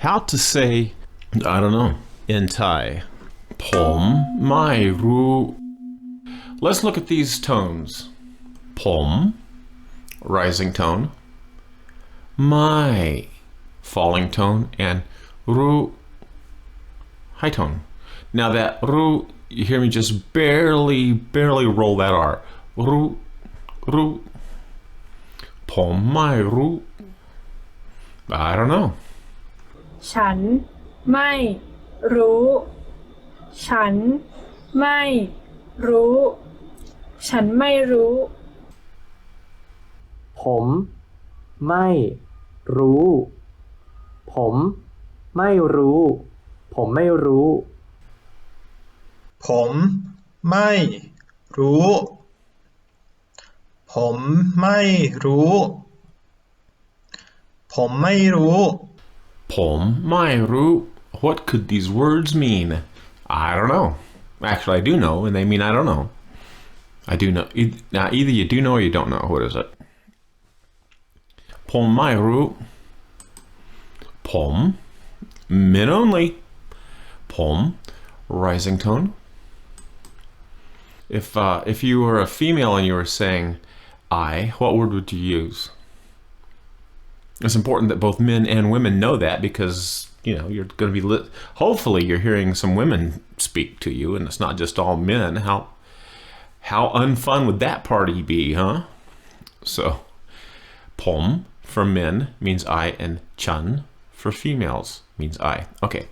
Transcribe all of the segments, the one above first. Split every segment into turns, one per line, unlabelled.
how to say, I don't know, in Thai. ผมไม่รู้ Let's look at these tones. ผม rising tone, ไม่ falling tone, and รู้ high tone. Now that รู้, you hear me just barely roll that R. รู้ ผมไม่รู้ I don't know.
ฉันไม่รู้ฉันไม่รู้ฉันไม่รู้
ผมไม่รู้ผมไม่รู้ผมไม่รู้
ผมไม่รู้ผมไม่รู้ผมไม่รู้
ผมไม่รู้ What could these words mean? I don't know. Actually, I do know, and they mean I don't know. I do know. Now, either you do know or you don't know. What is it? ผมไม่รู้ ผม mid only. ผม rising tone. If you were a female and you were saying I, what word would you use? It's important that both men and women know that because, you know, you're going to be hopefully you're hearing some women speak to you and it's not just all men. How unfun would that party be, huh? So, ผม for men means I and ฉัน for females means I. Okay.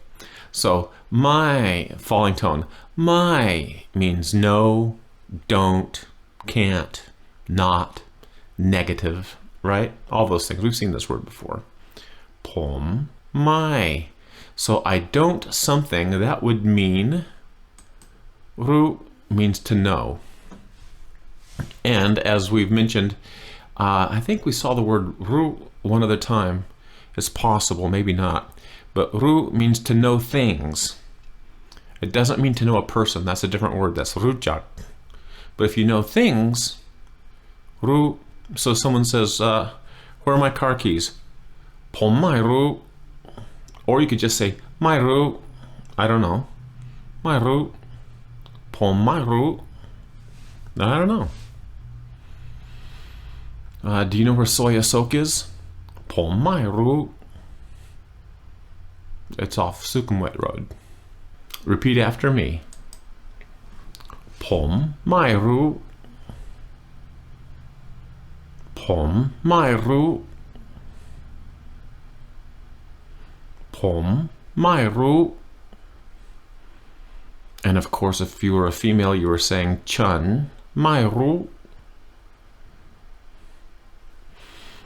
So, my falling tone. My means no, don't, can't, not, negative, right? All those things. We've seen this word before. ผม my. So I don't something that would mean รู้ means to know. And as we've mentioned, I think we saw the word รู้ one other time. It's possible, maybe not. But รู้ means to know things. It doesn't mean to know a person. That's a different word. That's รู้จัก. But if you know things, รู้. So someone says, where are my car keys? ผมไม่รู้. Or you could just say, ไม่รู้. I don't know. ไม่รู้. ผมไม่รู้. I don't know. Do you know where soya soak is? ผมไม่รู้. It's off Sukhumvit Road. Repeat after me. ผมไม่รู้. ผมไม่รู้. ผมไม่รู้. And of course, if you were a female, you were saying ฉันไม่รู้.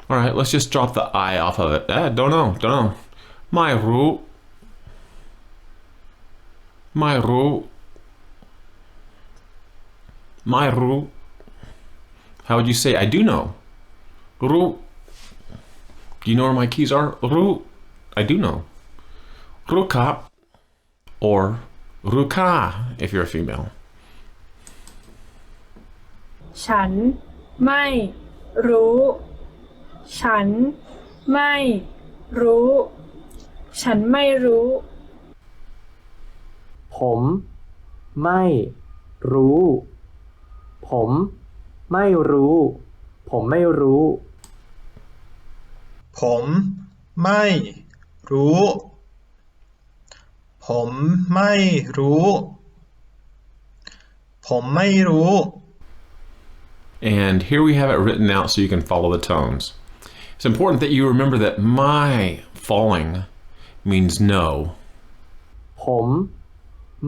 All right, let's just drop the I off of it. Don't know. ไม่รู้. ไม่รู้. ไม่รู้. How would you say I do know? รู้. Do you know where my keys are? รู้. I do know. รู้ครับ or รู้ค่ะ if you're a female.
ฉันไม่รู้ฉันไม่รู้ฉันไม่รู้
ผมไม่รู้ผมไม่รู้ผมไม่รู้
ผมไม่รู้ผมไม่รู้ผมไม่รู้
And here we have it written out so you can follow the tones. It's important that you remember that my falling means no.
ผม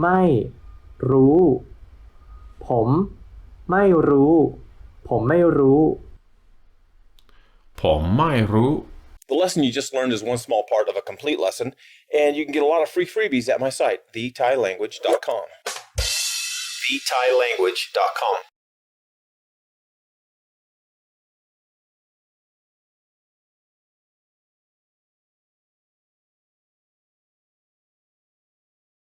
ไม่รู้ผมไม่รู้ผมไม่รู้
ผมไม่รู้ The lesson you just learned is one small part of a complete lesson, and you can get a lot of free freebies at my site, thetailanguage.com. thetailanguage.com